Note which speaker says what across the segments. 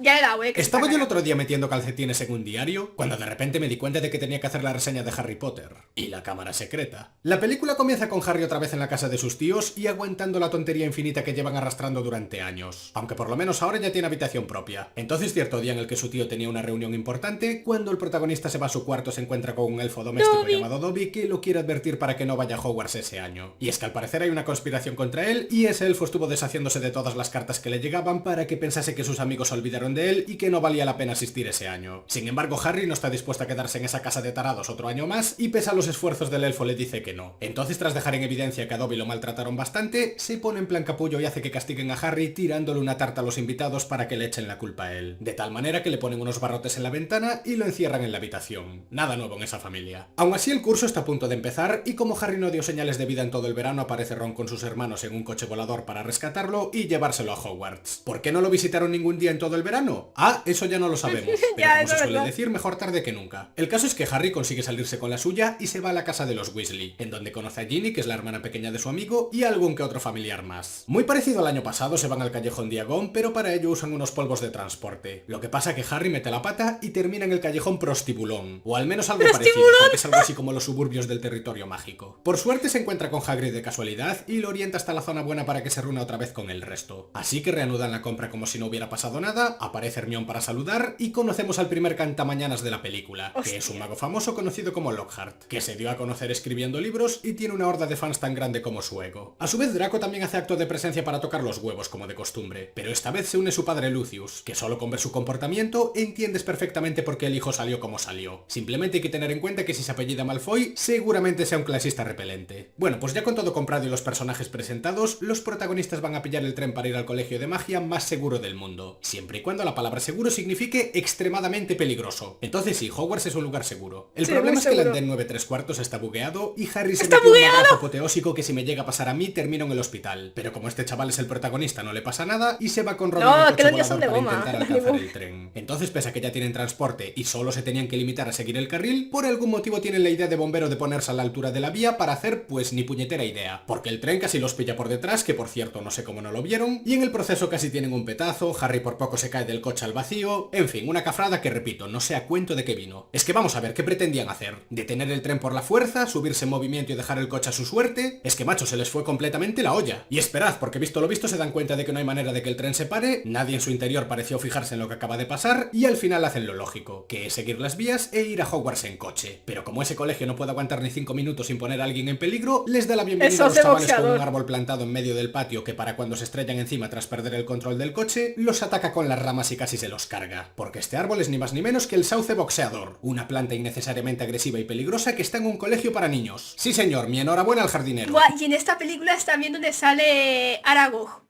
Speaker 1: Ya era, güey, que se está
Speaker 2: Estaba yo el
Speaker 1: cagando.
Speaker 2: otro día metiendo calcetines en un diario, cuando de repente me di cuenta de que tenía que hacer la reseña de Harry Potter y la cámara secreta. La película comienza con Harry otra vez en la casa de sus tíos y aguantando la tontería infinita que llevan arrastrando durante años, aunque por lo menos ahora ya tiene habitación propia. Entonces cierto día en el que su tío tenía una reunión importante, cuando el protagonista se va a su cuarto se encuentra con un elfo doméstico
Speaker 1: Dobby.
Speaker 2: llamado Dobby que lo quiere advertir para que no vaya a Hogwarts ese año. Y es que al parecer hay una conspiración contra él y ese elfo estuvo deshaciéndose de todas las cartas que le llegaban para que pensase que sus amigos se olvidaron de él y que no valía la pena asistir ese año. Sin embargo, Harry no está dispuesto a quedarse en esa casa de tarados otro año más y pese a los esfuerzos del elfo le dice que no. Entonces, tras dejar en evidencia que a Dobby lo maltrataron bastante, se pone en plan capullo y hace que castiguen a Harry tirándole una tarta a los invitados para que le echen la culpa a él. De tal manera que le ponen unos barrotes en la ventana y lo encierran en la habitación. Nada nuevo en esa familia. Aún así, el curso está a punto de empezar y como Harry no dio señales de vida en todo el verano, aparece Ron con sus hermanos en un coche volador para rescatarlo y llevárselo a Hogwarts. ¿Por qué no lo visitaron ningún día en todo el verano? Ah, eso ya no lo sabemos, pero
Speaker 1: Ya,
Speaker 2: como
Speaker 1: eso
Speaker 2: se
Speaker 1: es
Speaker 2: suele
Speaker 1: verdad.
Speaker 2: decir, mejor tarde que nunca. El caso es que Harry consigue salirse con la suya y se va a la casa de los Weasley, en donde conoce a Ginny, que es la hermana pequeña de su amigo, y algún que otro familiar más. Muy parecido al año pasado, se van al callejón Diagon, pero para ello usan unos polvos de transporte. Lo que pasa que Harry mete la pata y termina en el callejón Prostibulón, o al menos algo parecido, porque es algo así como los suburbios del territorio mágico. Por suerte se encuentra con Hagrid de casualidad y lo orienta hasta la zona buena para que se reúna otra vez con el resto. Así que reanudan la compra como si no hubiera pasado nada, aparece Hermione para saludar y conocemos al primer cantamañanas de la película, que es un
Speaker 1: Hostia.
Speaker 2: mago famoso conocido como Lockhart, que se dio a conocer escribiendo libros y tiene una horda de fans tan grande como su ego. A su vez Draco también hace acto de presencia para tocar los huevos como de costumbre, pero esta vez se une su padre Lucius, que solo con ver su comportamiento entiendes perfectamente por qué el hijo salió como salió. Simplemente hay que tener en cuenta que si se apellida Malfoy, seguramente sea un clasista repelente. Bueno, pues ya con todo comprado y los personajes presentados, los protagonistas van a pillar el tren para ir al colegio de magia más seguro del mundo, siempre y cuando la palabra seguro signifique extremadamente peligroso. Entonces sí, Hogwarts es un lugar seguro. El
Speaker 1: Sí,
Speaker 2: problema
Speaker 1: muy
Speaker 2: es que el
Speaker 1: seguro.
Speaker 2: andén 9 3/4 está bugueado y Harry se
Speaker 1: ¡Está
Speaker 2: metió un
Speaker 1: bugueado!
Speaker 2: madrazo apoteósico que si me llega a pasar a mí termino en el hospital. Pero como este chaval es el protagonista no le pasa nada y se va con Ron en el
Speaker 1: No, que
Speaker 2: coche
Speaker 1: los días son
Speaker 2: volador
Speaker 1: de
Speaker 2: para
Speaker 1: goma.
Speaker 2: intentar
Speaker 1: No hay
Speaker 2: alcanzar
Speaker 1: ningún-
Speaker 2: el tren. Entonces, pese a que ya tienen transporte y solo se tenían que limitar a seguir el carril, por algún motivo tienen la idea de bombero de ponerse a la altura de la vía para hacer pues ni puñetera idea. Porque el tren casi los pilla por detrás, que por cierto no sé cómo no lo vieron, y en el proceso casi tienen un petazo, Harry por poco se cae del coche al vacío, en fin, una cafrada que repito, no sé a cuento de qué vino. Es que vamos a ver, ¿qué pretendían hacer? ¿Detener el tren por la fuerza? ¿Subirse en movimiento y dejar el coche a su suerte? Es que macho, se les fue completamente la olla. Y esperad, porque visto lo visto se dan cuenta de que no hay manera de que el tren se pare, nadie en su interior pareció fijarse en lo que acaba de pasar, y al final hacen lo lógico, que es seguir las vías e ir a Hogwarts en coche. Pero como ese colegio no puede aguantar ni 5 minutos sin poner a alguien en peligro, les da la bienvenida
Speaker 1: Eso
Speaker 2: a los
Speaker 1: hace
Speaker 2: chavales con un
Speaker 1: boxeador.
Speaker 2: árbol plantado en medio del patio que para cuando se estrellan encima tras perder el control del coche, los ataca con las ramas y casi se los carga. Porque este árbol es ni más ni menos que el sauce boxeador, una planta innecesariamente agresiva y peligrosa que está en un colegio para niños. Sí señor, mi enhorabuena al jardinero.
Speaker 1: Buah, y en esta película es también donde sale Aragog,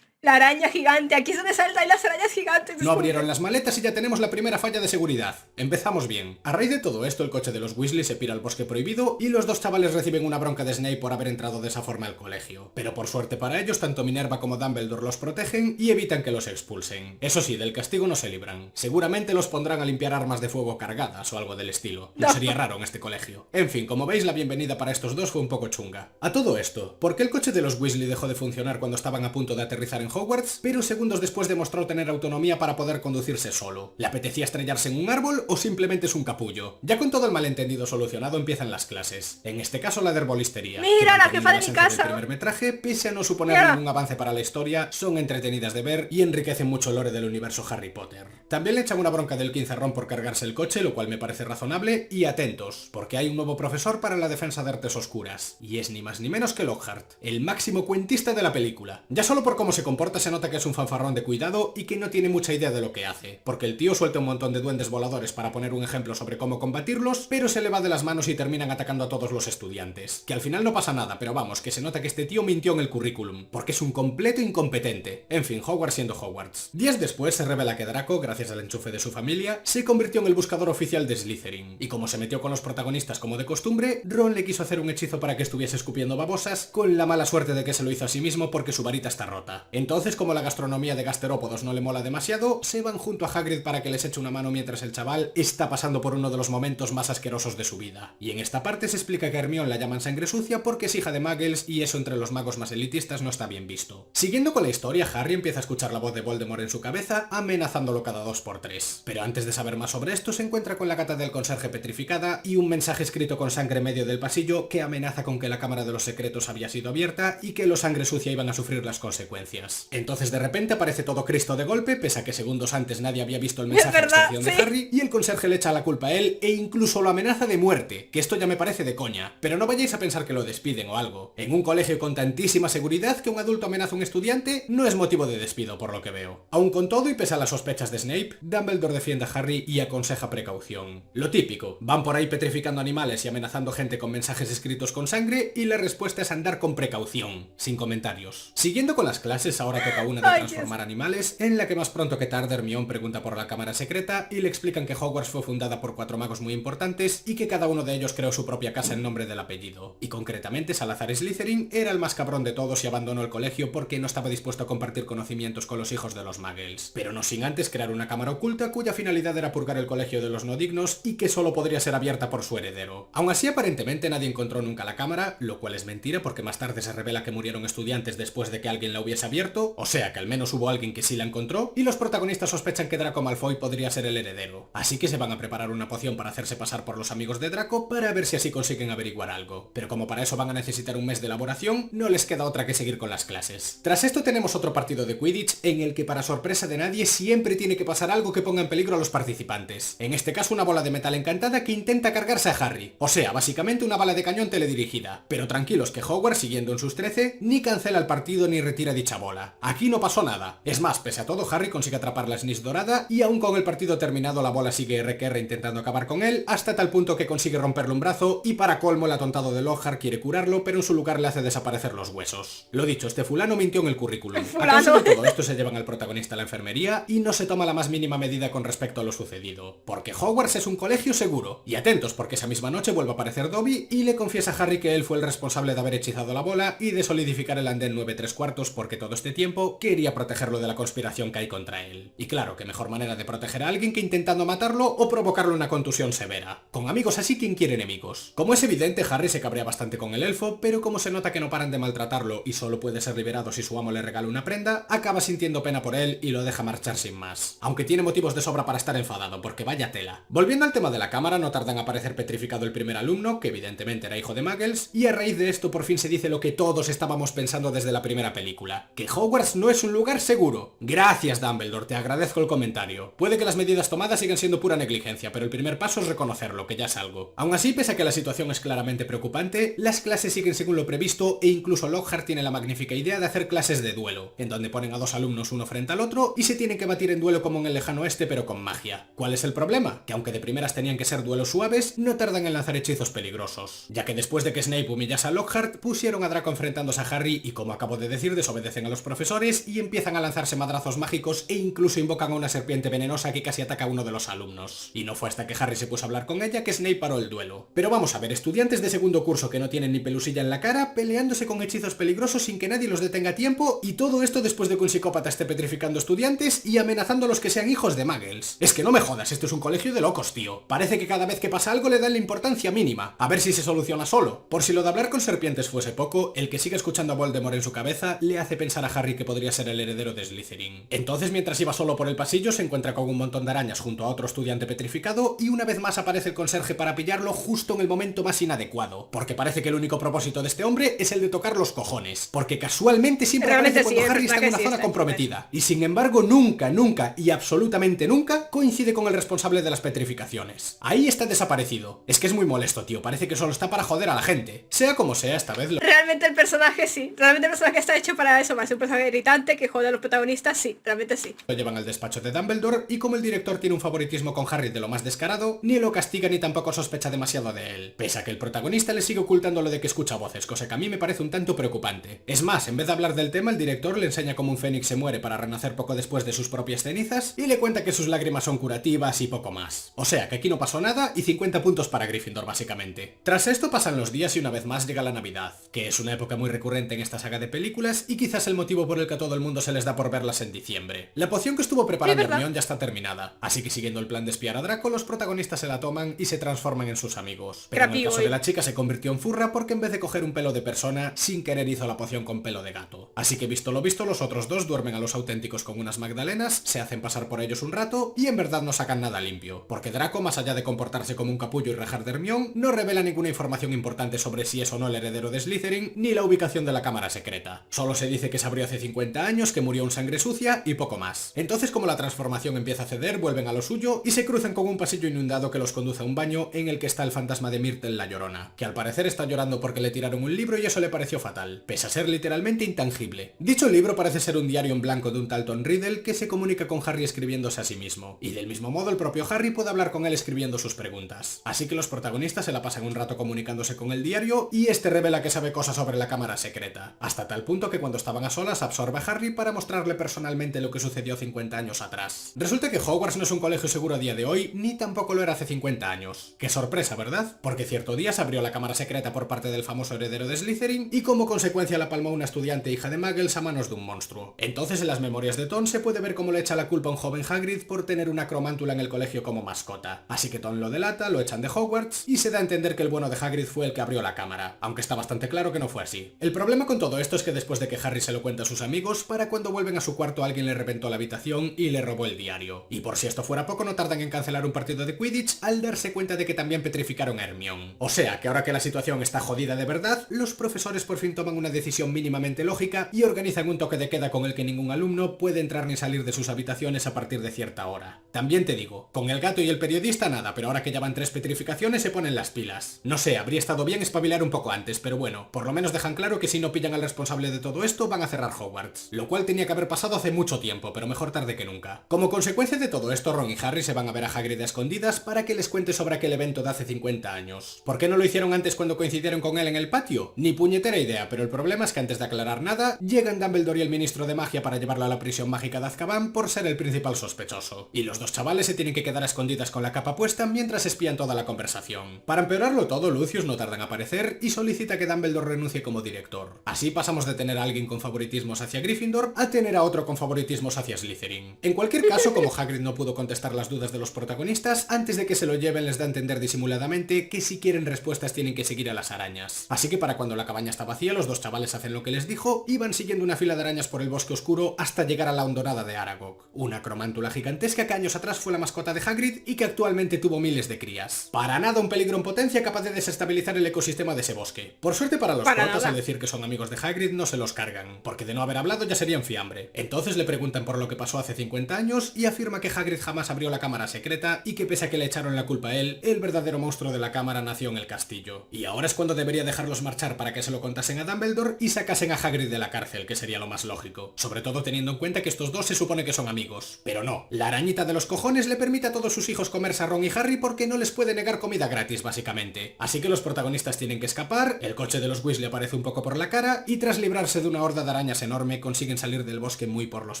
Speaker 1: la araña gigante. Aquí es donde salen las arañas gigantes.
Speaker 2: No abrieron las maletas y ya tenemos la primera falla de seguridad. Empezamos bien. A raíz de todo esto, el coche de los Weasley se pira al bosque prohibido y los dos chavales reciben una bronca de Snape por haber entrado de esa forma al colegio. Pero por suerte para ellos, tanto Minerva como Dumbledore los protegen y evitan que los expulsen. Eso sí, del castigo no se libran. Seguramente los pondrán a limpiar armas de fuego cargadas o algo del estilo. No sería raro en este colegio. En fin, como veis, la bienvenida para estos dos fue un poco chunga. A todo esto, ¿por qué el coche de los Weasley dejó de funcionar cuando estaban a punto de aterrizar en Hogwarts, pero segundos después demostró tener autonomía para poder conducirse solo? ¿Le apetecía estrellarse en un árbol o simplemente es un capullo? Ya con todo el malentendido solucionado empiezan las clases. En este caso la de herbolistería.
Speaker 1: Mira,
Speaker 2: que
Speaker 1: la
Speaker 2: manteniendo
Speaker 1: jefa de mi
Speaker 2: esencia del
Speaker 1: casa.
Speaker 2: primer metraje, pese a no suponer
Speaker 1: Mira.
Speaker 2: ningún avance para la historia, son entretenidas de ver y enriquecen mucho el lore del universo Harry Potter. También le echan una bronca del 15 a Ron por cargarse el coche, lo cual me parece razonable, y atentos, porque hay un nuevo profesor para la defensa de artes oscuras, y es ni más ni menos que Lockhart, el máximo cuentista de la película. Ya solo por cómo se comporta se nota que es un fanfarrón de cuidado y que no tiene mucha idea de lo que hace, porque el tío suelta un montón de duendes voladores para poner un ejemplo sobre cómo combatirlos, pero se le va de las manos y terminan atacando a todos los estudiantes. Que al final no pasa nada, pero vamos, que se nota que este tío mintió en el currículum, porque es un completo incompetente. En fin, Hogwarts siendo Hogwarts. Días después se revela que Draco, gracias al enchufe de su familia, se convirtió en el buscador oficial de Slytherin, y como se metió con los protagonistas como de costumbre, Ron le quiso hacer un hechizo para que estuviese escupiendo babosas, con la mala suerte de que se lo hizo a sí mismo porque su varita está rota. Entonces, como la gastronomía de gasterópodos no le mola demasiado, se van junto a Hagrid para que les eche una mano mientras el chaval está pasando por uno de los momentos más asquerosos de su vida. Y en esta parte se explica que a Hermione la llaman sangre sucia porque es hija de muggles y eso entre los magos más elitistas no está bien visto. Siguiendo con la historia, Harry empieza a escuchar la voz de Voldemort en su cabeza, amenazándolo cada 2x3. Pero antes de saber más sobre esto, se encuentra con la gata del conserje petrificada y un mensaje escrito con sangre en medio del pasillo que amenaza con que la cámara de los secretos había sido abierta y que los sangre sucia iban a sufrir las consecuencias. Entonces de repente aparece todo Cristo de golpe, pese a que segundos antes nadie había visto el mensaje de excepción de Harry, y el conserje le echa la culpa a él e incluso lo amenaza de muerte, que esto ya me parece de coña. Pero no vayáis a pensar que lo despiden o algo. En un colegio con tantísima seguridad que un adulto amenaza a un estudiante no es motivo de despido por lo que veo. Aun con todo y pese a las sospechas de Snape, Dumbledore defiende a Harry y aconseja precaución. Lo típico, van por ahí petrificando animales y amenazando gente con mensajes escritos con sangre y la respuesta es andar con precaución, sin comentarios. Siguiendo con las clases, ahora toca una de transformar animales, en la que más pronto que tarde Hermione pregunta por la cámara secreta y le explican que Hogwarts fue fundada por 4 magos muy importantes y que cada uno de ellos creó su propia casa en nombre del apellido. Y concretamente Salazar Slytherin era el más cabrón de todos y abandonó el colegio porque no estaba dispuesto a compartir conocimientos con los hijos de los muggles. Pero no sin antes crear una cámara oculta cuya finalidad era purgar el colegio de los no dignos y que solo podría ser abierta por su heredero. Aún así aparentemente nadie encontró nunca la cámara, lo cual es mentira porque más tarde se revela que murieron estudiantes después de que alguien la hubiese abierto, o sea que al menos hubo alguien que sí la encontró, y los protagonistas sospechan que Draco Malfoy podría ser el heredero. Así que se van a preparar una poción para hacerse pasar por los amigos de Draco para ver si así consiguen averiguar algo. Pero como para eso van a necesitar un mes de elaboración, no les queda otra que seguir con las clases. Tras esto tenemos otro partido de Quidditch en el que para sorpresa de nadie siempre tiene que pasar algo que ponga en peligro a los participantes. En este caso una bola de metal encantada que intenta cargarse a Harry. O sea, básicamente una bala de cañón teledirigida. Pero tranquilos que Hogwarts, siguiendo en sus 13, ni cancela el partido ni retira dicha bola. Aquí no pasó nada. Es más, pese a todo, Harry consigue atrapar la Snitch dorada y aún con el partido terminado la bola sigue RQR intentando acabar con él, hasta tal punto que consigue romperle un brazo y para colmo el atontado de Lockhart quiere curarlo, pero en su lugar le hace desaparecer los huesos. Lo dicho, este fulano mintió en el currículum. A causa de todo esto se llevan al protagonista a la enfermería y no se toma la más mínima medida con respecto a lo sucedido. Porque Hogwarts es un colegio seguro. Y atentos porque esa misma noche vuelve a aparecer Dobby y le confiesa a Harry que él fue el responsable de haber hechizado la bola y de solidificar el andén 9¾ porque todo este tiempo quería protegerlo de la conspiración que hay contra él. Y claro, que mejor manera de proteger a alguien que intentando matarlo o provocarle una contusión severa. Con amigos así, ¿quién quiere enemigos? Como es evidente, Harry se cabrea bastante con el elfo, pero como se nota que no paran de maltratarlo y solo puede ser liberado si su amo le regala una prenda, acaba sintiendo pena por él y lo deja marchar sin más. Aunque tiene motivos de sobra para estar enfadado, porque vaya tela. Volviendo al tema de la cámara, no tardan en aparecer petrificado el primer alumno, que evidentemente era hijo de muggles, y a raíz de esto por fin se dice lo que todos estábamos pensando desde la primera película, que Hogwarts no es un lugar seguro. Gracias Dumbledore, te agradezco el comentario. Puede que las medidas tomadas sigan siendo pura negligencia, pero el primer paso es reconocerlo, que ya es algo. Aún así, pese a que la situación es claramente preocupante, las clases siguen según lo previsto e incluso Lockhart tiene la magnífica idea de hacer clases de duelo, en donde ponen a 2 alumnos uno frente al otro y se tienen que batir en duelo como en el lejano oeste pero con magia. ¿Cuál es el problema? Que aunque de primeras tenían que ser duelos suaves, no tardan en lanzar hechizos peligrosos, ya que después de que Snape humillase a Lockhart, pusieron a Draco enfrentándose a Harry y como acabo de decir, desobedecen a los profesores y empiezan a lanzarse madrazos mágicos e incluso invocan a una serpiente venenosa que casi ataca a uno de los alumnos. Y no fue hasta que Harry se puso a hablar con ella que Snape paró el duelo. Pero vamos a ver, estudiantes de segundo curso que no tienen ni pelusilla en la cara, peleándose con hechizos peligrosos sin que nadie los detenga a tiempo, y todo esto después de que un psicópata esté petrificando estudiantes y amenazando a los que sean hijos de muggles. Es que no me jodas, esto es un colegio de locos, tío. Parece que cada vez que pasa algo le dan la importancia mínima. A ver si se soluciona solo. Por si lo de hablar con serpientes fuese poco, el que sigue escuchando a Voldemort en su cabeza le hace pensar a Harry que podría ser el heredero de Slytherin. Entonces, mientras iba solo por el pasillo, se encuentra con un montón de arañas junto a otro estudiante petrificado y una vez más aparece el conserje para pillarlo justo en el momento más inadecuado, porque parece que el único propósito de este hombre es el de tocar los cojones, porque casualmente siempre aparece cuando Harry está en una zona comprometida, y sin embargo nunca, nunca y absolutamente nunca coincide con el responsable de las petrificaciones. Ahí está desaparecido. Es que es muy molesto, tío, parece que solo está para joder a la gente. Sea como sea, esta vez
Speaker 1: Realmente el personaje sí, realmente el personaje está hecho para eso, para ser un personaje irritante que jode a los protagonistas, sí, realmente sí.
Speaker 2: Lo llevan al despacho de Dumbledore y como el director tiene un favoritismo con Harry de lo más descarado, ni lo castiga ni tampoco sospecha demasiado de él, pese a que el protagonista le sigue ocultando lo de que escucha voces, cosa que a mí me parece un tanto preocupante. Es más, en vez de hablar del tema, el director le enseña cómo un fénix se muere para renacer poco después de sus propias cenizas y le cuenta que sus lágrimas son curativas y poco más. O sea, que aquí no pasó nada y 50 puntos para Gryffindor básicamente. Tras esto pasan los días y una vez más llega la Navidad, que es una época muy recurrente en esta saga de películas y quizás el motivo motivo por el que a todo el mundo se les da por verlas en diciembre. La poción que estuvo preparando
Speaker 1: Sí, ¿verdad?
Speaker 2: Hermione ya está terminada, así que siguiendo el plan de espiar a Draco, los protagonistas se la toman y se transforman en sus amigos. Pero en el caso de la chica se convirtió en furra porque en vez de coger un pelo de persona, sin querer hizo la poción con pelo de gato. Así que visto lo visto, los otros dos duermen a los auténticos con unas magdalenas, se hacen pasar por ellos un rato y en verdad no sacan nada limpio, porque Draco, más allá de comportarse como un capullo y rajar de Hermione, no revela ninguna información importante sobre si es o no el heredero de Slytherin, ni la ubicación de la cámara secreta. Solo se dice que se abrió hace 50 años, que murió en sangre sucia y poco más. Entonces, como la transformación empieza a ceder, vuelven a lo suyo y se cruzan con un pasillo inundado que los conduce a un baño en el que está el fantasma de Myrtle la Llorona, que al parecer está llorando porque le tiraron un libro y eso le pareció fatal, pese a ser literalmente intangible. Dicho libro parece ser un diario en blanco de un tal Tom Riddle que se comunica con Harry escribiéndose a sí mismo, y del mismo modo el propio Harry puede hablar con él escribiendo sus preguntas. Así que los protagonistas se la pasan un rato comunicándose con el diario y este revela que sabe cosas sobre la cámara secreta, hasta tal punto que cuando estaban a solas absorbe a Harry para mostrarle personalmente lo que sucedió 50 años atrás. Resulta que Hogwarts no es un colegio seguro a día de hoy, ni tampoco lo era hace 50 años. Qué sorpresa, ¿verdad? Porque cierto día se abrió la cámara secreta por parte del famoso heredero de Slytherin y como consecuencia la palmó una estudiante hija de Muggles a manos de un monstruo. Entonces en las memorias de Tom se puede ver cómo le echa la culpa a un joven Hagrid por tener una cromántula en el colegio como mascota. Así que Tom lo delata, lo echan de Hogwarts y se da a entender que el bueno de Hagrid fue el que abrió la cámara, aunque está bastante claro que no fue así. El problema con todo esto es que después de que Harry se lo cuenta a sus amigos, para cuando vuelven a su cuarto alguien le reventó la habitación y le robó el diario. Y por si esto fuera poco, no tardan en cancelar un partido de Quidditch al darse cuenta de que también petrificaron a Hermione. O sea, que ahora que la situación está jodida de verdad, los profesores por fin toman una decisión mínimamente lógica y organizan un toque de queda con el que ningún alumno puede entrar ni salir de sus habitaciones a partir de cierta hora. También te digo, con el gato y el periodista nada, pero ahora que ya van 3 petrificaciones se ponen las pilas. No sé, habría estado bien espabilar un poco antes, pero bueno, por lo menos dejan claro que si no pillan al responsable de todo esto van a cerrar Hogwarts, lo cual tenía que haber pasado hace mucho tiempo, pero mejor tarde que nunca. Como consecuencia de todo esto, Ron y Harry se van a ver a Hagrid a escondidas para que les cuente sobre aquel evento de hace 50 años. ¿Por qué no lo hicieron antes cuando coincidieron con él en el patio? Ni puñetera idea, pero el problema es que antes de aclarar nada, llegan Dumbledore y el ministro de magia para llevarlo a la prisión mágica de Azkaban por ser el principal sospechoso. Y los dos chavales se tienen que quedar a escondidas con la capa puesta mientras espían toda la conversación. Para empeorarlo todo, Lucius no tarda en aparecer y solicita que Dumbledore renuncie como director. Así pasamos de tener a alguien con favoritismos hacia Gryffindor a tener a otro con favoritismos hacia Slytherin. En cualquier caso, como Hagrid no pudo contestar las dudas de los protagonistas, antes de que se lo lleven les da a entender disimuladamente que si quieren respuestas tienen que seguir a las arañas. Así que para cuando la cabaña está vacía, los dos chavales hacen lo que les dijo y van siguiendo una fila de arañas por el bosque oscuro hasta llegar a la hondonada de Aragog, una cromántula gigantesca que años atrás fue la mascota de Hagrid y que actualmente tuvo miles de crías. Para nada un peligro en potencia capaz de desestabilizar el ecosistema de ese bosque. Por suerte para los protas, al decir que son amigos de Hagrid no se los cargan, porque de no haber hablado ya serían fiambre. Entonces le preguntan por lo que pasó hace 50 años y afirma que Hagrid jamás abrió la cámara secreta y que pese a que le echaron la culpa a él, el verdadero monstruo de la cámara nació en el castillo. Y ahora es cuando debería dejarlos marchar para que se lo contasen a Dumbledore y sacasen a Hagrid de la cárcel, que sería lo más lógico. Sobre todo teniendo en cuenta que estos dos se supone que son amigos. Pero no, la arañita de los cojones le permite a todos sus hijos comerse a Ron y Harry porque no les puede negar comida gratis, básicamente. Así que los protagonistas tienen que escapar, el coche de los Weasley aparece un poco por la cara y tras librarse de una horda de arañas enorme consiguen salir del bosque muy por los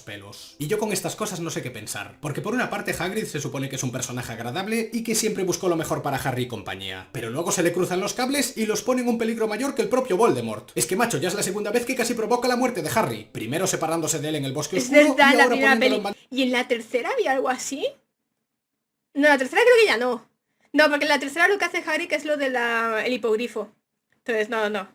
Speaker 2: pelos. Y yo con estas cosas no sé qué pensar, porque por una parte Hagrid se supone que es un personaje agradable y que siempre buscó lo mejor para Harry y compañía, pero luego se le cruzan los cables y los pone en un peligro mayor que el propio Voldemort. Es que macho, ya es la segunda vez que casi provoca la muerte de Harry, primero separándose de él en el bosque oscuro
Speaker 1: es verdad,
Speaker 2: y ahora poniéndolo en
Speaker 1: ¿Y en la tercera había algo así? No, la tercera creo que ya no. No, porque en la tercera lo que hace Harry que es lo del hipogrifo. Entonces, no.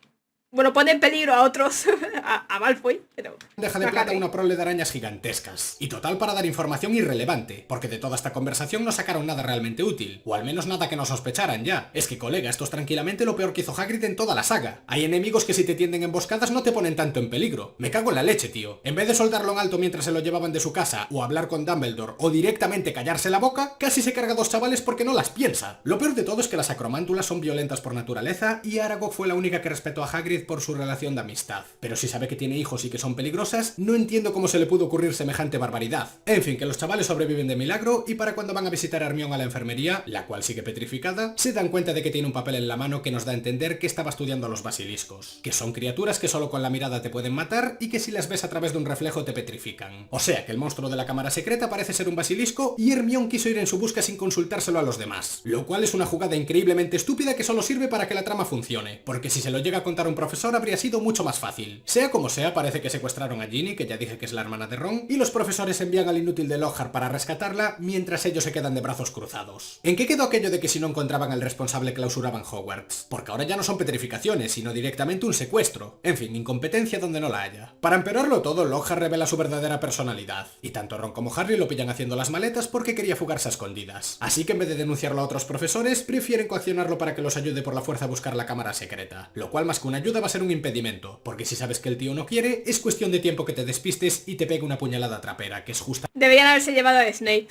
Speaker 1: Bueno, pone en peligro a otros, a Malfoy, pero...
Speaker 2: Deja de plata una prole de arañas gigantescas. Y total para dar información irrelevante, porque de toda esta conversación no sacaron nada realmente útil, o al menos nada que no sospecharan ya. Es que, colega, esto es tranquilamente lo peor que hizo Hagrid en toda la saga. Hay enemigos que si te tienden emboscadas no te ponen tanto en peligro. Me cago en la leche, tío. En vez de soltarlo en alto mientras se lo llevaban de su casa, o hablar con Dumbledore, o directamente callarse la boca, casi se carga a dos chavales porque no las piensa. Lo peor de todo es que las acromántulas son violentas por naturaleza, y Aragog fue la única que respetó a Hagrid por su relación de amistad. Pero si sabe que tiene hijos y que son peligrosas, no entiendo cómo se le pudo ocurrir semejante barbaridad. En fin, que los chavales sobreviven de milagro y para cuando van a visitar a Hermione a la enfermería, la cual sigue petrificada, se dan cuenta de que tiene un papel en la mano que nos da a entender que estaba estudiando a los basiliscos, que son criaturas que solo con la mirada te pueden matar y que si las ves a través de un reflejo te petrifican. O sea que el monstruo de la cámara secreta parece ser un basilisco y Hermione quiso ir en su busca sin consultárselo a los demás, lo cual es una jugada increíblemente estúpida que solo sirve para que la trama funcione, porque si se lo llega a contar un profesor profesor habría sido mucho más fácil. Sea como sea, parece que secuestraron a Ginny, que ya dije que es la hermana de Ron, y los profesores envían al inútil de Lockhart para rescatarla, mientras ellos se quedan de brazos cruzados. ¿En qué quedó aquello de que si no encontraban al responsable clausuraban Hogwarts? Porque ahora ya no son petrificaciones, sino directamente un secuestro. En fin, incompetencia donde no la haya. Para empeorarlo todo, Lockhart revela su verdadera personalidad, y tanto Ron como Harry lo pillan haciendo las maletas porque quería fugarse a escondidas. Así que en vez de denunciarlo a otros profesores, prefieren coaccionarlo para que los ayude por la fuerza a buscar la cámara secreta. Lo cual más que una ayuda va a ser un impedimento, porque si sabes que el tío no quiere, es cuestión de tiempo que te despistes y te pegue una puñalada trapera, que es justa.
Speaker 1: Deberían haberse llevado a Snape.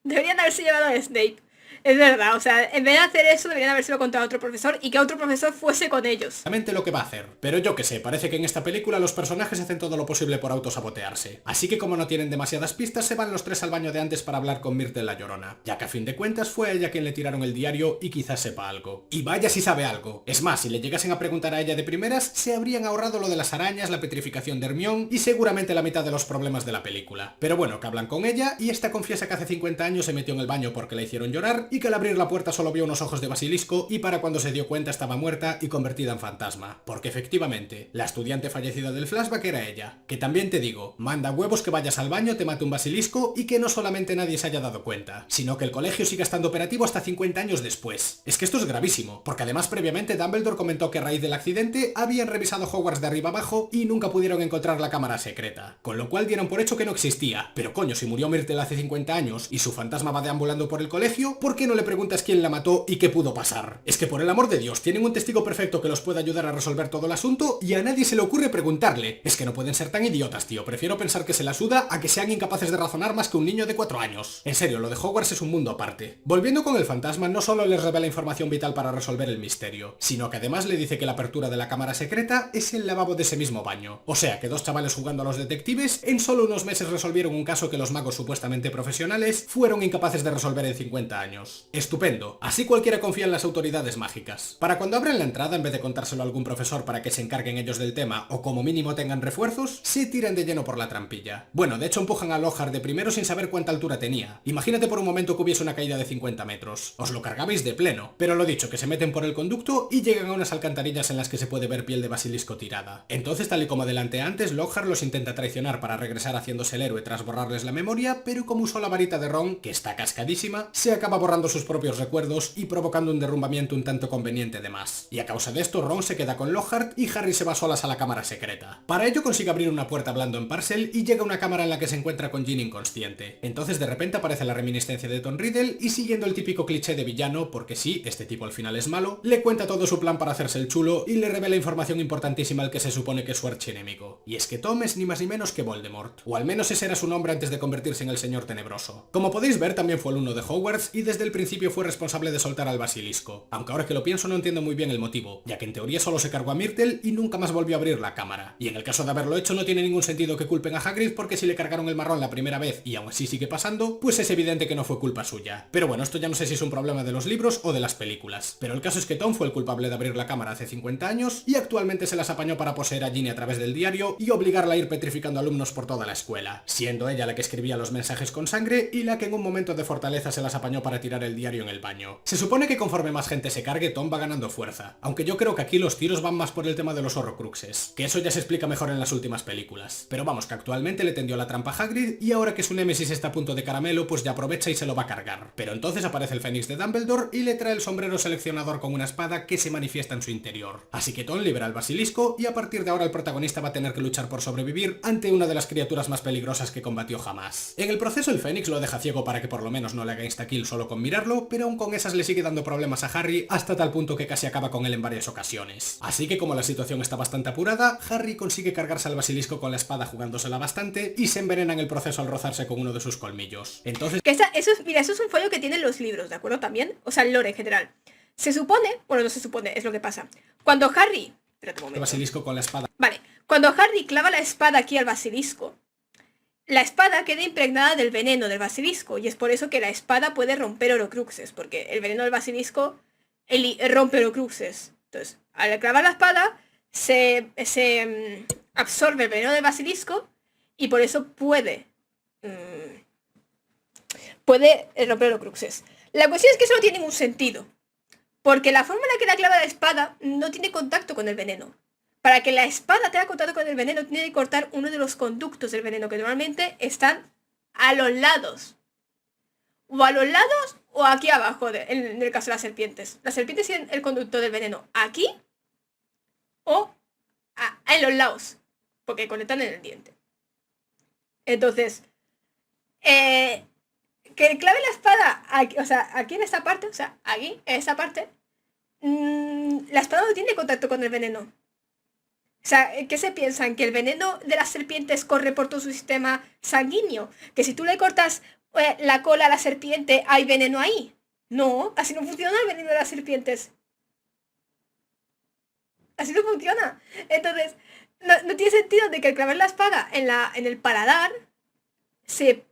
Speaker 1: Deberían haberse llevado a Snape. Es verdad, o sea, en vez de hacer eso deberían habérselo contado a otro profesor y que otro profesor fuese con ellos.
Speaker 2: Exactamente lo que va a hacer, pero yo que sé, parece que en esta película los personajes hacen todo lo posible por autosabotearse. Así que como no tienen demasiadas pistas, se van los tres al baño de antes para hablar con Myrtle la Llorona, ya que a fin de cuentas fue a ella quien le tiraron el diario y quizás sepa algo. Y vaya si sabe algo. Es más, si le llegasen a preguntar a ella de primeras, se habrían ahorrado lo de las arañas, la petrificación de Hermione y seguramente la mitad de los problemas de la película. Pero bueno, que hablan con ella y esta confiesa que hace 50 años se metió en el baño porque la hicieron llorar y que al abrir la puerta solo vio unos ojos de basilisco y para cuando se dio cuenta estaba muerta y convertida en fantasma, porque efectivamente, la estudiante fallecida del flashback era ella. Que también te digo, manda huevos que vayas al baño, te mate un basilisco y que no solamente nadie se haya dado cuenta, sino que el colegio siga estando operativo hasta 50 años después. Es que esto es gravísimo, porque además previamente Dumbledore comentó que a raíz del accidente habían revisado Hogwarts de arriba abajo y nunca pudieron encontrar la cámara secreta, con lo cual dieron por hecho que no existía. Pero coño, si murió Myrtle hace 50 años y su fantasma va deambulando por el colegio, ¿por qué no le preguntas quién la mató y qué pudo pasar? Es que por el amor de Dios, tienen un testigo perfecto que los puede ayudar a resolver todo el asunto y a nadie se le ocurre preguntarle. Es que no pueden ser tan idiotas, tío. Prefiero pensar que se la suda a que sean incapaces de razonar más que un niño de 4 años. En serio, lo de Hogwarts es un mundo aparte. Volviendo con el fantasma, no solo les revela información vital para resolver el misterio, sino que además le dice que la apertura de la cámara secreta es el lavabo de ese mismo baño. O sea, que dos chavales jugando a los detectives en solo unos meses resolvieron un caso que los magos supuestamente profesionales fueron incapaces de resolver en 50 años. Estupendo. Así cualquiera confía en las autoridades mágicas. Para cuando abren la entrada, en vez de contárselo a algún profesor para que se encarguen ellos del tema o como mínimo tengan refuerzos, se tiran de lleno por la trampilla. Bueno, de hecho empujan a Lockhart de primero sin saber cuánta altura tenía. Imagínate por un momento que hubiese una caída de 50 metros. Os lo cargabais de pleno. Pero lo dicho, que se meten por el conducto y llegan a unas alcantarillas en las que se puede ver piel de basilisco tirada. Entonces, tal y como adelanté antes, Lockhart los intenta traicionar para regresar haciéndose el héroe tras borrarles la memoria, pero como usó la varita de Ron, que está cascadísima, se acaba borrando sus propios recuerdos y provocando un derrumbamiento un tanto conveniente de más. Y a causa de esto, Ron se queda con Lockhart y Harry se va solas a la cámara secreta. Para ello consigue abrir una puerta hablando en Parcel y llega a una cámara en la que se encuentra con Ginny inconsciente. Entonces de repente aparece la reminiscencia de Tom Riddle y siguiendo el típico cliché de villano, porque sí, este tipo al final es malo, le cuenta todo su plan para hacerse el chulo y le revela información importantísima al que se supone que es su archienemigo. Y es que Tom es ni más ni menos que Voldemort. O al menos ese era su nombre antes de convertirse en el Señor Tenebroso. Como podéis ver, también fue alumno de Hogwarts y desde el principio fue responsable de soltar al basilisco. Aunque ahora que lo pienso no entiendo muy bien el motivo, ya que en teoría solo se cargó a Myrtle y nunca más volvió a abrir la cámara. Y en el caso de haberlo hecho no tiene ningún sentido que culpen a Hagrid porque si le cargaron el marrón la primera vez y aún así sigue pasando, pues es evidente que no fue culpa suya. Pero bueno, esto ya no sé si es un problema de los libros o de las películas. Pero el caso es que Tom fue el culpable de abrir la cámara hace 50 años y actualmente se las apañó para poseer a Ginny a través del diario y obligarla a ir petrificando alumnos por toda la escuela, siendo ella la que escribía los mensajes con sangre y la que en un momento de fortaleza se las apañó para tirar el diario en el baño. Se supone que conforme más gente se cargue, Tom va ganando fuerza, aunque yo creo que aquí los tiros van más por el tema de los horrocruxes, que eso ya se explica mejor en las últimas películas. Pero vamos, que actualmente le tendió la trampa a Hagrid y ahora que su némesis está a punto de caramelo, pues ya aprovecha y se lo va a cargar. Pero entonces aparece el Fénix de Dumbledore y le trae el sombrero seleccionador con una espada que se manifiesta en su interior. Así que Tom libera al basilisco y a partir de ahora el protagonista va a tener que luchar por sobrevivir ante una de las criaturas más peligrosas que combatió jamás. En el proceso el Fénix lo deja ciego para que por lo menos no le haga instakill solo con mirarlo, pero aún con esas le sigue dando problemas a Harry hasta tal punto que casi acaba con él en varias ocasiones. Así que como la situación está bastante apurada, Harry consigue cargarse al basilisco con la espada jugándosela bastante y se envenena en el proceso al rozarse con uno de sus colmillos. Entonces...
Speaker 1: Mira, eso es un fallo que tienen los libros, ¿de acuerdo? También, o sea, el lore en general. Se supone, bueno, no se supone, es lo que pasa. Cuando Harry... Espérate un momento.
Speaker 2: El basilisco con la espada.
Speaker 1: Vale, cuando Harry clava la espada aquí al basilisco, la espada queda impregnada del veneno del basilisco y es por eso que la espada puede romper horocruxes, porque el veneno del basilisco rompe horocruxes. Entonces, al clavar la espada se absorbe el veneno del basilisco y por eso puede romper horocruxes. La cuestión es que eso no tiene ningún sentido, porque la forma en la que la clava la espada no tiene contacto con el veneno. Para que la espada tenga contacto con el veneno, tiene que cortar uno de los conductos del veneno, que normalmente están a los lados. O a los lados o aquí abajo, en el caso de las serpientes. Las serpientes tienen el conducto del veneno aquí o en los lados, porque conectan en el diente. Entonces, que clave la espada aquí, o sea, aquí en esta parte, o sea, aquí, en esta parte, la espada no tiene contacto con el veneno. O sea, ¿qué se piensan? ¿Que el veneno de las serpientes corre por todo su sistema sanguíneo? ¿Que si tú le cortas la cola a la serpiente hay veneno ahí? No, así no funciona el veneno de las serpientes. Así no funciona. Entonces, no tiene sentido de que al clavar la espada en el paladar se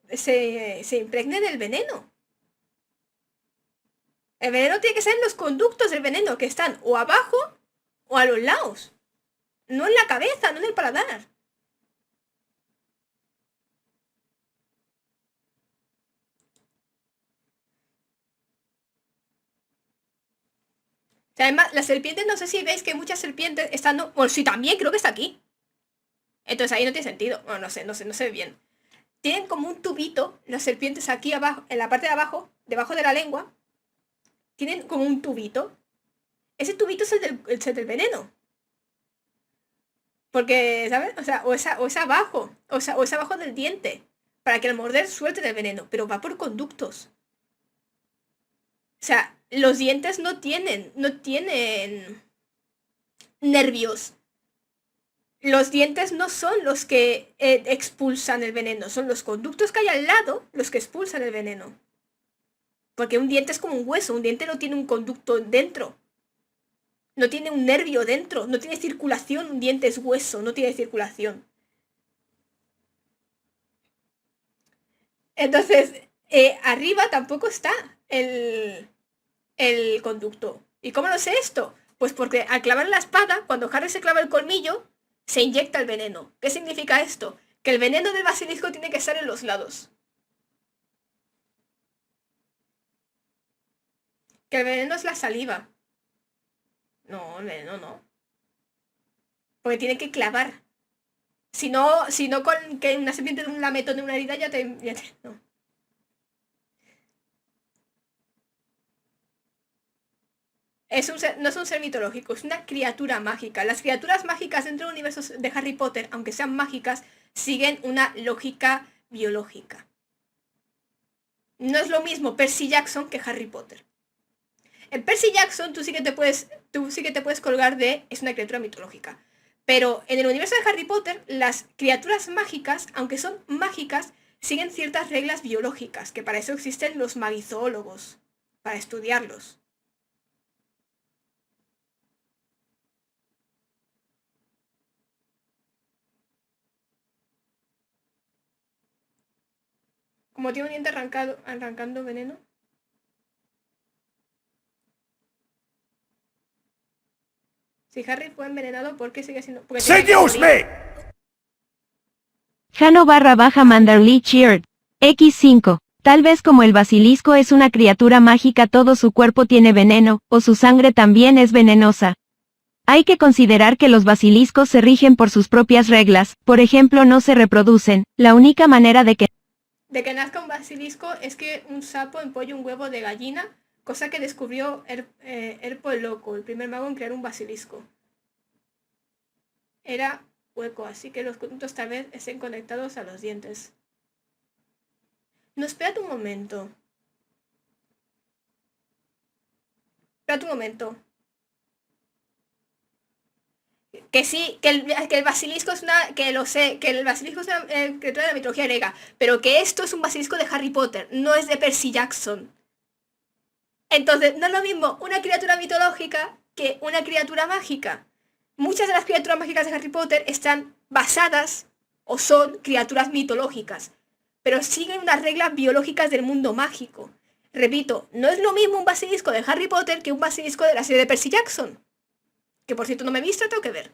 Speaker 1: impregne del veneno. El veneno tiene que ser en los conductos del veneno, que están o abajo o a los lados. No en la cabeza, no en el paladar. O sea, además, las serpientes, no sé si veis que muchas serpientes están... Bueno, sí, también creo que está aquí. Entonces ahí no tiene sentido. Bueno, no sé, no se ve bien. Tienen como un tubito, las serpientes aquí abajo, en la parte de abajo, debajo de la lengua. Tienen como un tubito. Ese tubito es el del veneno. Porque, ¿sabes? O sea, o es abajo. O es abajo del diente. Para que al morder suelte el veneno. Pero va por conductos. O sea, los dientes no tienen nervios. Los dientes no son los que expulsan el veneno, son los conductos que hay al lado los que expulsan el veneno. Porque un diente es como un hueso, un diente no tiene un conducto dentro. No tiene un nervio dentro, no tiene circulación, un diente es hueso, no tiene circulación. Entonces, arriba tampoco está el conducto. ¿Y cómo lo sé esto? Pues porque al clavar la espada, cuando Harry se clava el colmillo, se inyecta el veneno. ¿Qué significa esto? Que el veneno del basilisco tiene que estar en los lados. Que el veneno es la saliva. No, el veneno no. Porque tiene que clavar. Si no con que una serpiente de un lametón de una herida no. No es un ser mitológico, es una criatura mágica. Las criaturas mágicas dentro del universo de Harry Potter, aunque sean mágicas, siguen una lógica biológica. No es lo mismo Percy Jackson que Harry Potter. En Percy Jackson tú sí que te puedes colgar de es una criatura mitológica. Pero en el universo de Harry Potter, las criaturas mágicas, aunque son mágicas, siguen ciertas reglas biológicas, que para eso existen los magizoólogos, para estudiarlos. Como tiene un diente arrancando veneno. Si Harry fue envenenado, ¿por qué sigue siendo...?
Speaker 3: ¡Seduce me!
Speaker 4: Jano barra baja Manderly Cheered. X5. Tal vez como el basilisco es una criatura mágica, todo su cuerpo tiene veneno, o su sangre también es venenosa. Hay que considerar que los basiliscos se rigen por sus propias reglas, por ejemplo no se reproducen, la única manera de que
Speaker 1: nazca un basilisco es que un sapo empolle un huevo de gallina, cosa que descubrió Herpo el Loco, el primer mago en crear un basilisco. Era hueco, así que los conductos tal vez estén conectados a los dientes. No, espérate un momento. Espérate un momento. Que sí, que el basilisco es una... Que lo sé, que el basilisco es una criatura de la mitología griega, pero que esto es un basilisco de Harry Potter, no es de Percy Jackson. Entonces, no es lo mismo una criatura mitológica que una criatura mágica. Muchas de las criaturas mágicas de Harry Potter están basadas o son criaturas mitológicas, pero siguen unas reglas biológicas del mundo mágico. Repito, no es lo mismo un basilisco de Harry Potter que un basilisco de la serie de Percy Jackson. Que por cierto no me he visto, tengo que ver.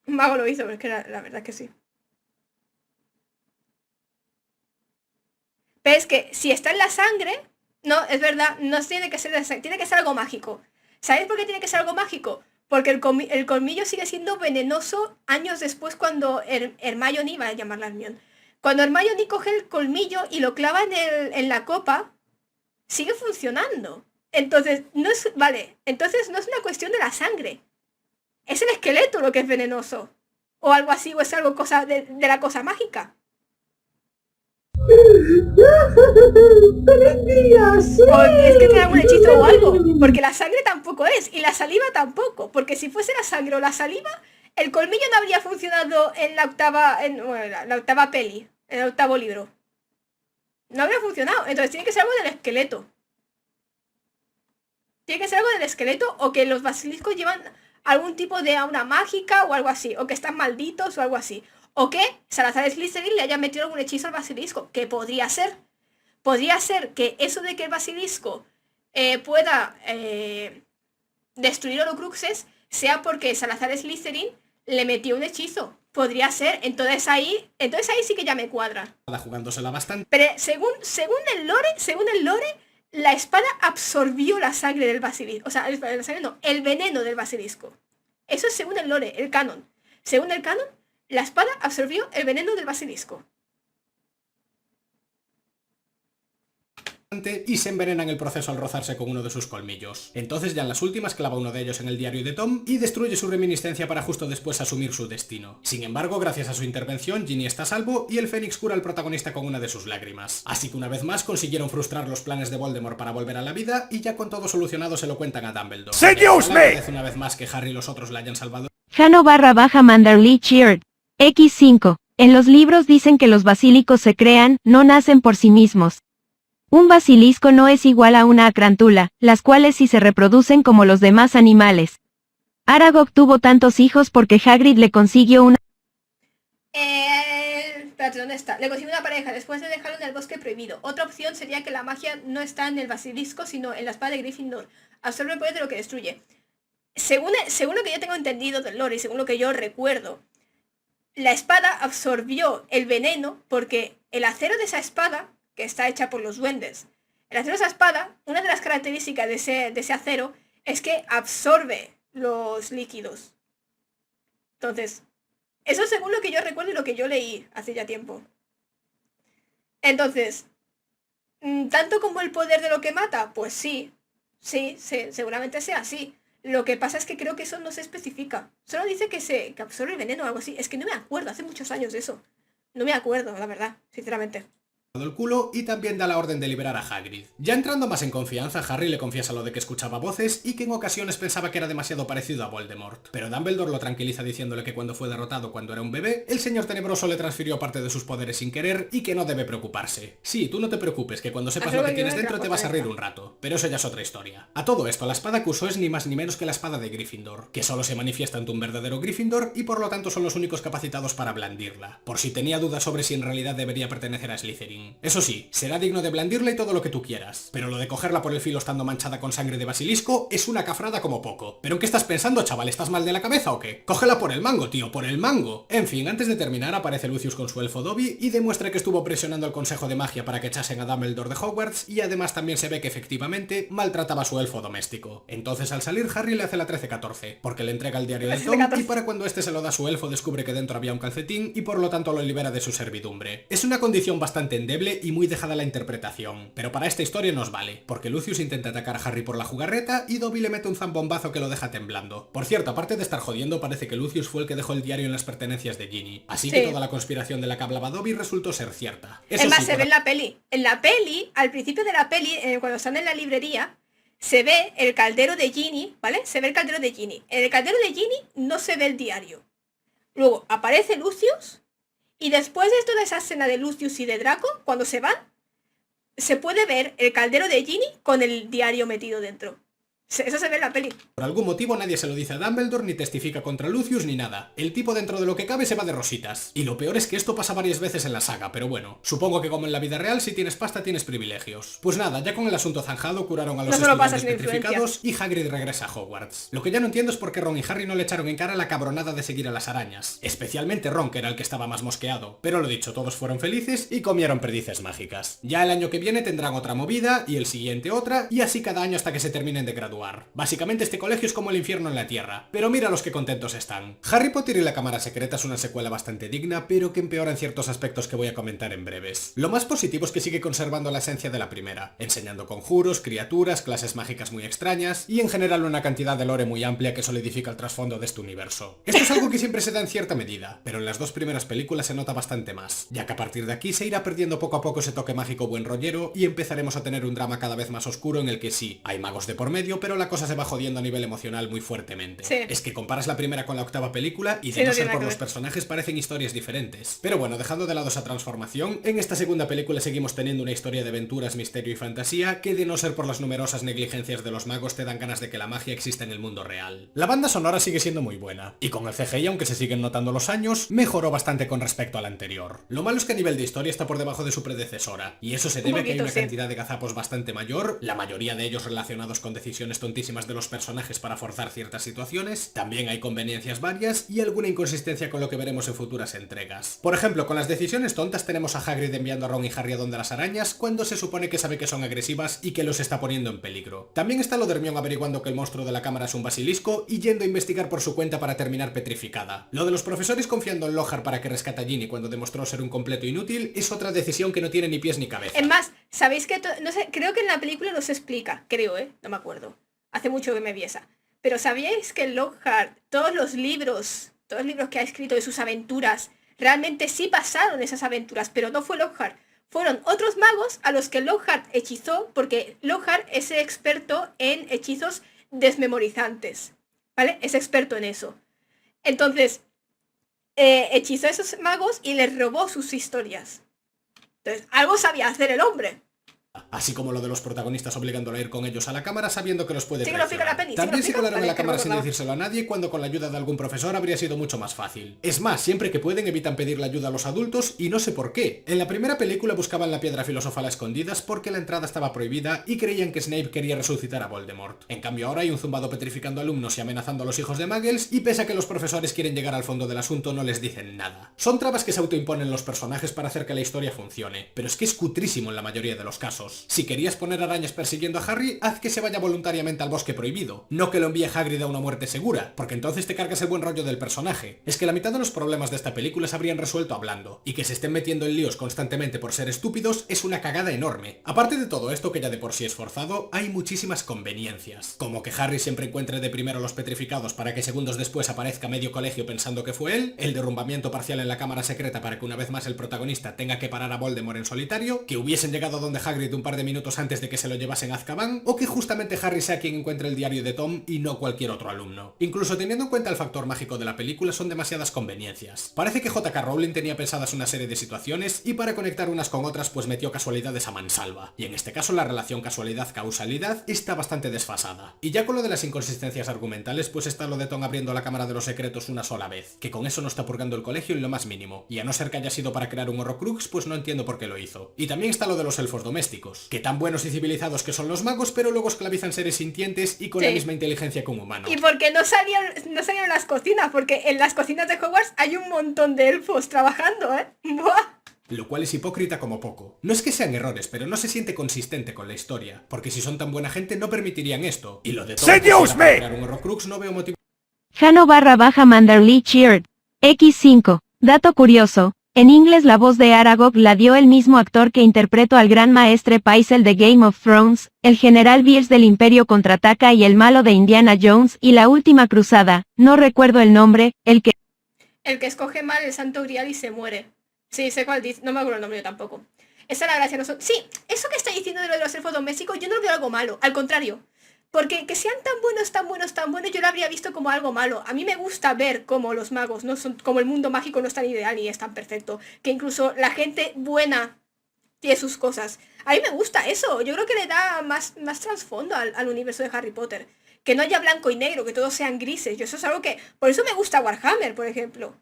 Speaker 1: Un mago lo hizo, pero es que la verdad que sí. Pero es que si está en la sangre, no, es verdad, no tiene que ser de sangre, tiene que ser algo mágico. ¿Sabéis por qué tiene que ser algo mágico? Porque el colmillo sigue siendo venenoso años después cuando Hermione, iba a llamarla Hermione, cuando Hermione coge el colmillo y lo clava en la copa, sigue funcionando. Entonces, entonces no es una cuestión de la sangre. Es el esqueleto lo que es venenoso. O algo así, o es algo de la cosa mágica. O es que tiene algún hechizo o algo. Porque la sangre tampoco es. Y la saliva tampoco. Porque si fuese la sangre o la saliva, el colmillo no habría funcionado en la octava peli. En el 8º libro. No habría funcionado. Entonces tiene que ser algo del esqueleto. Tiene que ser algo del esqueleto. O que los basiliscos llevan algún tipo de aura mágica o algo así. O que están malditos o algo así. O que Salazar Slytherin le haya metido algún hechizo al basilisco. Que podría ser. Podría ser que eso de que el basilisco pueda destruir Horcruxes sea porque Salazar Slytherin le metió un hechizo. Podría ser. Entonces ahí sí que ya me cuadra.
Speaker 2: Jugándosela bastante.
Speaker 1: Pero según el lore, la espada absorbió la sangre del basilisco. O sea, la sangre no, el veneno del basilisco. Eso es según el lore, el canon. Según el canon, la espada absorbió el veneno del basilisco.
Speaker 2: Y se envenena en el proceso al rozarse con uno de sus colmillos. Entonces ya en las últimas clava uno de ellos en el diario de Tom y destruye su reminiscencia para justo después asumir su destino. Sin embargo, gracias a su intervención, Ginny está a salvo y el Fénix cura al protagonista con una de sus lágrimas. Así que una vez más consiguieron frustrar los planes de Voldemort para volver a la vida y ya con todo solucionado se lo cuentan a Dumbledore. Agradece una vez más que Harry y los otros la hayan salvado.
Speaker 4: Jano_Manderly Cheered. X5. En los libros dicen que los basílicos se crean, no nacen por sí mismos. Un basilisco no es igual a una acrántula, las cuales sí se reproducen como los demás animales. Aragog tuvo tantos hijos porque Hagrid le consiguió una...
Speaker 1: Espérate, ¿dónde está? Le consiguió una pareja después de dejarlo en el bosque prohibido. Otra opción sería que la magia no está en el basilisco, sino en la espada de Gryffindor. Absorbe el poder de lo que destruye. Según lo que yo tengo entendido del lore y según lo que yo recuerdo, la espada absorbió el veneno porque el acero de esa espada, que está hecha por los duendes, el acero de esa espada, una de las características de ese acero es que absorbe los líquidos. Entonces, eso según lo que yo recuerdo y lo que yo leí hace ya tiempo. Entonces, ¿tanto como el poder de lo que mata? Pues sí, seguramente sea así. Lo que pasa es que creo que eso no se especifica. Solo dice que absorbe el veneno o algo así. Es que no me acuerdo, hace muchos años de eso. No me acuerdo, la verdad, sinceramente.
Speaker 2: El culo y también da la orden de liberar a Hagrid. Ya entrando más en confianza, Harry le confiesa lo de que escuchaba voces y que en ocasiones pensaba que era demasiado parecido a Voldemort. Pero Dumbledore lo tranquiliza diciéndole que cuando fue derrotado cuando era un bebé, el señor tenebroso le transfirió parte de sus poderes sin querer y que no debe preocuparse. Sí, tú no te preocupes, que cuando sepas lo que tienes dentro te vas a reír un rato, pero eso ya es otra historia. A todo esto, la espada que usó es ni más ni menos que la espada de Gryffindor, que solo se manifiesta ante un verdadero Gryffindor y por lo tanto son los únicos capacitados para blandirla, por si tenía dudas sobre si en realidad debería pertenecer a Slytherin. Eso sí, será digno de blandirla y todo lo que tú quieras, pero lo de cogerla por el filo estando manchada con sangre de basilisco es una cafrada como poco. ¿Pero en qué estás pensando, chaval? ¿Estás mal de la cabeza o qué? Cógela por el mango, tío, por el mango. En fin, antes de terminar aparece Lucius con su elfo Dobby y demuestra que estuvo presionando al Consejo de Magia para que echasen a Dumbledore de Hogwarts y además también se ve que efectivamente maltrataba a su elfo doméstico. Entonces al salir Harry le hace la 13-14, porque le entrega el diario de Tom y para cuando este se lo da a su elfo descubre que dentro había un calcetín y por lo tanto lo libera de su servidumbre. Es una condición bastante endeble y muy dejada a la interpretación, pero para esta historia nos vale, porque Lucius intenta atacar a Harry por la jugarreta y Dobby le mete un zambombazo que lo deja temblando. Por cierto, aparte de estar jodiendo, parece que Lucius fue el que dejó el diario en las pertenencias de Ginny, así que toda la conspiración de la que hablaba Dobby resultó ser cierta. Eso
Speaker 1: es más,
Speaker 2: sí,
Speaker 1: se ve en la peli. En la peli, al principio de la peli, cuando están en la librería, se ve el caldero de Ginny, ¿vale? Se ve el caldero de Ginny. En el caldero de Ginny no se ve el diario. Luego aparece Lucius y después de toda esa escena de Lucius y de Draco, cuando se van, se puede ver el caldero de Ginny con el diario metido dentro. Eso se ve en la peli.
Speaker 2: Por algún motivo nadie se lo dice a Dumbledore ni testifica contra Lucius ni nada. El tipo dentro de lo que cabe se va de rositas. Y lo peor es que esto pasa varias veces en la saga, pero bueno, supongo que como en la vida real, si tienes pasta tienes privilegios. Pues nada, ya con el asunto zanjado curaron a los estudiantes petrificados y Hagrid regresa a Hogwarts. Lo que ya no entiendo es por qué Ron y Harry no le echaron en cara la cabronada de seguir a las arañas. Especialmente Ron, que era el que estaba más mosqueado. Pero lo dicho, todos fueron felices y comieron perdices mágicas. Ya el año que viene tendrán otra movida y el siguiente otra y así cada año hasta que se terminen de graduar. Hogar. Básicamente este colegio es como el infierno en la tierra, pero mira los que contentos están. Harry Potter y la Cámara Secreta es una secuela bastante digna, pero que empeora en ciertos aspectos que voy a comentar en breves. Lo más positivo es que sigue conservando la esencia de la primera, enseñando conjuros, criaturas, clases mágicas muy extrañas y en general una cantidad de lore muy amplia que solidifica el trasfondo de este universo. Esto es algo que siempre se da en cierta medida, pero en las dos primeras películas se nota bastante más, ya que a partir de aquí se irá perdiendo poco a poco ese toque mágico buen rollero y empezaremos a tener un drama cada vez más oscuro en el que sí, hay magos de por medio, pero la cosa se va jodiendo a nivel emocional muy fuertemente.
Speaker 1: Sí.
Speaker 2: Es que comparas la primera con la octava película y de
Speaker 1: Sí,
Speaker 2: no
Speaker 1: no
Speaker 2: ser
Speaker 1: tiene
Speaker 2: por
Speaker 1: nada
Speaker 2: los
Speaker 1: que ver.
Speaker 2: personajes parecen historias diferentes. Pero bueno, dejando de lado esa transformación, en esta segunda película seguimos teniendo una historia de aventuras, misterio y fantasía que de no ser por las numerosas negligencias de los magos te dan ganas de que la magia exista en el mundo real. La banda sonora sigue siendo muy buena, y con el CGI, aunque se siguen notando los años, mejoró bastante con respecto a la anterior. Lo malo es que a nivel de historia está por debajo de su predecesora, y eso se debe a que hay una cantidad de gazapos bastante mayor, la mayoría de ellos relacionados con decisiones tontísimas de los personajes para forzar ciertas situaciones, también hay conveniencias varias y alguna inconsistencia con lo que veremos en futuras entregas. Por ejemplo, con las decisiones tontas tenemos a Hagrid enviando a Ron y Harry a donde las arañas cuando se supone que sabe que son agresivas y que los está poniendo en peligro. También está lo de Hermione averiguando que el monstruo de la cámara es un basilisco y yendo a investigar por su cuenta para terminar petrificada. Lo de los profesores confiando en Lockhart para que rescate a Ginny cuando demostró ser un completo inútil es otra decisión que no tiene ni pies ni cabeza.
Speaker 1: Es más, ¿sabéis que no sé, creo que en la película no se explica, creo, no me acuerdo. Hace mucho que me vi esa. Pero ¿sabíais que Lockhart, todos los libros que ha escrito de sus aventuras, realmente sí pasaron esas aventuras, pero no fue Lockhart? Fueron otros magos a los que Lockhart hechizó, porque Lockhart es experto en hechizos desmemorizantes, ¿vale? Es experto en eso. Entonces, hechizó a esos magos y les robó sus historias. Entonces, algo sabía hacer el hombre.
Speaker 2: Así como lo de los protagonistas obligándola a ir con ellos a la cámara sabiendo que los puede
Speaker 1: Sí que lo
Speaker 2: traicionar.
Speaker 1: explica la peli,
Speaker 2: También
Speaker 1: sí
Speaker 2: se
Speaker 1: que lo
Speaker 2: colaron en la
Speaker 1: explica,
Speaker 2: cámara
Speaker 1: vale,
Speaker 2: sin
Speaker 1: que no
Speaker 2: decírselo a nadie cuando con la ayuda de algún profesor habría sido mucho más fácil. Es más, siempre que pueden evitan pedirle ayuda a los adultos y no sé por qué. En la primera película buscaban la piedra filosofal a escondidas porque la entrada estaba prohibida y creían que Snape quería resucitar a Voldemort. En cambio ahora hay un zumbado petrificando alumnos y amenazando a los hijos de Muggles y pese a que los profesores quieren llegar al fondo del asunto no les dicen nada. Son trabas que se autoimponen los personajes para hacer que la historia funcione, pero es que es cutrísimo en la mayoría de los casos. Si querías poner arañas persiguiendo a Harry, haz que se vaya voluntariamente al bosque prohibido, no que lo envíe Hagrid a una muerte segura, porque entonces te cargas el buen rollo del personaje. Es que la mitad de los problemas de esta película se habrían resuelto hablando, y que se estén metiendo en líos constantemente por ser estúpidos es una cagada enorme. Aparte de todo esto, que ya de por sí es forzado, hay muchísimas conveniencias, como que Harry siempre encuentre de primero a los petrificados para que segundos después aparezca medio colegio pensando que fue él, el derrumbamiento parcial en la cámara secreta para que una vez más el protagonista tenga que parar a Voldemort en solitario, que hubiesen llegado donde Hagrid un par de minutos antes de que se lo llevasen a Azkaban, o que justamente Harry sea quien encuentre el diario de Tom y no cualquier otro alumno. Incluso teniendo en cuenta el factor mágico de la película son demasiadas conveniencias. Parece que J.K. Rowling tenía pensadas una serie de situaciones y para conectar unas con otras pues metió casualidades a mansalva. Y en este caso la relación casualidad-causalidad está bastante desfasada. Y ya con lo de las inconsistencias argumentales pues está lo de Tom abriendo la cámara de los secretos una sola vez, que con eso no está purgando el colegio en lo más mínimo. Y a no ser que haya sido para crear un Horrocrux pues no entiendo por qué lo hizo. Y también está lo de los elfos domésticos, que tan buenos y civilizados que son los magos pero luego esclavizan seres sintientes y con la misma inteligencia que un humano.
Speaker 1: Y porque no salieron las cocinas, porque en las cocinas de Hogwarts hay un montón de elfos trabajando, ¡Buah!
Speaker 2: Lo cual es hipócrita como poco. No es que sean errores, pero no se siente consistente con la historia, porque si son tan buena gente no permitirían esto. Y lo de todo crear un Horrocrux no veo motivo.
Speaker 4: Jano_Manderly Cheered. X5. Dato curioso. En inglés la voz de Aragog la dio el mismo actor que interpretó al gran maestre Pycelle de Game of Thrones, el general Biggs del Imperio Contraataca y el malo de Indiana Jones y la Última Cruzada, no recuerdo el nombre,
Speaker 1: El que escoge mal el Santo Grial y se muere. Sí, sé cuál dice, no me acuerdo el nombre yo tampoco. Esa es la gracia, no son... Sí, eso que está diciendo de lo de los elfos domésticos, yo no lo veo algo malo, al contrario. Porque que sean tan buenos, yo lo habría visto como algo malo. A mí me gusta ver cómo los magos no son, como el mundo mágico no es tan ideal ni es tan perfecto. Que incluso la gente buena tiene sus cosas. A mí me gusta eso. Yo creo que le da más trasfondo al universo de Harry Potter. Que no haya blanco y negro, que todos sean grises. Yo eso es algo que... Por eso me gusta Warhammer, por ejemplo.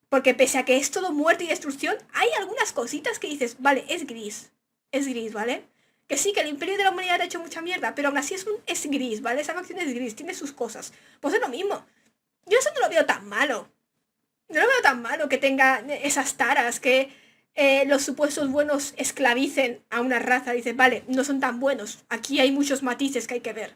Speaker 1: Porque pese a que es todo muerte y destrucción, hay algunas cositas que dices, vale, es gris. Es gris, ¿vale? Que sí, que el Imperio de la Humanidad ha hecho mucha mierda, pero aún así es gris, ¿vale? Esa facción es gris, tiene sus cosas. Pues es lo mismo. Yo eso no lo veo tan malo. No lo veo tan malo que tenga esas taras, que los supuestos buenos esclavicen a una raza. Dices, vale, no son tan buenos. Aquí hay muchos matices que hay que ver.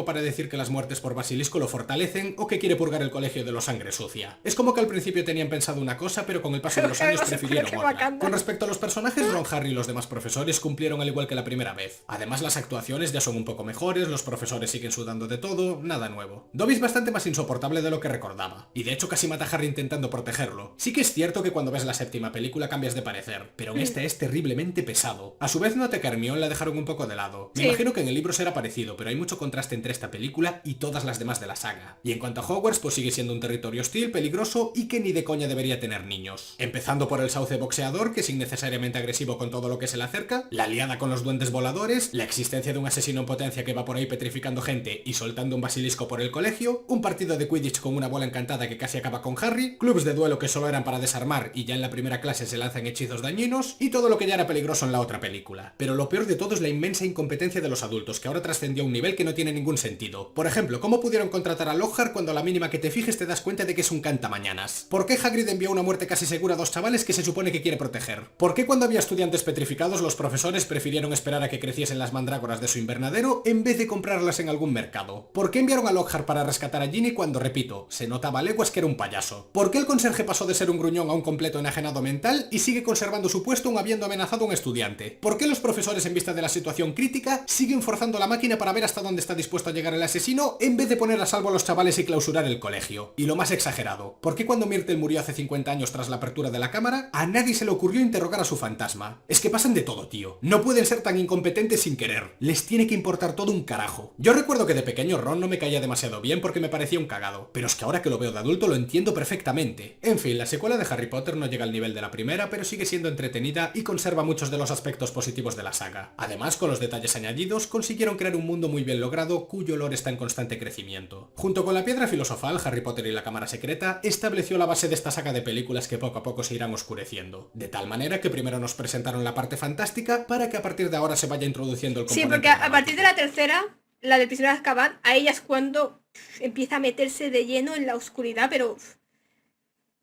Speaker 2: para decir que las muertes por basilisco lo fortalecen o que quiere purgar el colegio de los sangre sucia. Es como que al principio tenían pensado una cosa, pero con el paso de los años prefirieron otra. Con respecto a los personajes, Ron, Harry y los demás profesores cumplieron al igual que la primera vez. Además, las actuaciones ya son un poco mejores, los profesores siguen sudando de todo, nada nuevo. Dobby es bastante más insoportable de lo que recordaba, y de hecho casi mata a Harry intentando protegerlo. Sí que es cierto que cuando ves la séptima película cambias de parecer, pero en esta es terriblemente pesado. A su vez noté que a Hermione la dejaron un poco de lado. Me imagino que en el libro será parecido, pero hay mucho contraste entre esta película y todas las demás de la saga. Y en cuanto a Hogwarts, pues sigue siendo un territorio hostil, peligroso y que ni de coña debería tener niños. Empezando por el sauce boxeador, que es innecesariamente agresivo con todo lo que se le acerca, la liada con los duendes voladores, la existencia de un asesino en potencia que va por ahí petrificando gente y soltando un basilisco por el colegio, un partido de Quidditch con una bola encantada que casi acaba con Harry, clubs de duelo que solo eran para desarmar y ya en la primera clase se lanzan hechizos dañinos, y todo lo que ya era peligroso en la otra película. Pero lo peor de todo es la inmensa incompetencia de los adultos, que ahora trascendió a un nivel que no tiene ningún sentido. Por ejemplo, ¿cómo pudieron contratar a Lockhart cuando a la mínima que te fijes te das cuenta de que es un cantamañanas? ¿Por qué Hagrid envió una muerte casi segura a dos chavales que se supone que quiere proteger? ¿Por qué cuando había estudiantes petrificados los profesores prefirieron esperar a que creciesen las mandrágoras de su invernadero en vez de comprarlas en algún mercado? ¿Por qué enviaron a Lockhart para rescatar a Ginny cuando, repito, se notaba a leguas que era un payaso? ¿Por qué el conserje pasó de ser un gruñón a un completo enajenado mental y sigue conservando su puesto aun habiendo amenazado a un estudiante? ¿Por qué los profesores en vista de la situación crítica siguen forzando la máquina para ver hasta dónde está dispuesto a llegar el asesino en vez de poner a salvo a los chavales y clausurar el colegio? Y lo más exagerado, ¿por qué cuando Myrtle murió hace 50 años tras la apertura de la cámara, a nadie se le ocurrió interrogar a su fantasma? Es que pasan de todo, tío. No pueden ser tan incompetentes sin querer. Les tiene que importar todo un carajo. Yo recuerdo que de pequeño Ron no me caía demasiado bien porque me parecía un cagado, pero es que ahora que lo veo de adulto lo entiendo perfectamente. En fin, la secuela de Harry Potter no llega al nivel de la primera, pero sigue siendo entretenida y conserva muchos de los aspectos positivos de la saga. Además, con los detalles añadidos, consiguieron crear un mundo muy bien logrado cuyo lore está en constante crecimiento. Junto con la piedra filosofal, Harry Potter y la cámara secreta estableció la base de esta saga de películas que poco a poco se irán oscureciendo. De tal manera que primero nos presentaron la parte fantástica para que a partir de ahora se vaya introduciendo el componente.
Speaker 1: Sí, porque a partir de la tercera, la del prisionero de Azkaban, a ella es cuando empieza a meterse de lleno en la oscuridad, pero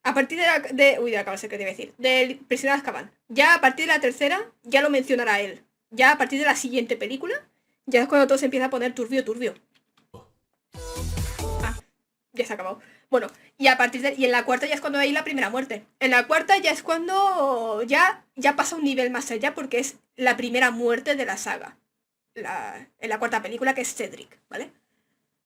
Speaker 1: a partir de la cámara secreta, iba a decir, del prisionero de Azkaban. Ya a partir de la tercera, ya lo mencionará él. Ya a partir de la siguiente película, ya es cuando todo se empieza a poner turbio. Ya se ha acabado. Bueno, y en la cuarta ya es cuando hay la primera muerte. En la cuarta ya es cuando ya pasa un nivel más allá porque es la primera muerte de la saga. En la cuarta película, que es Cedric, ¿vale?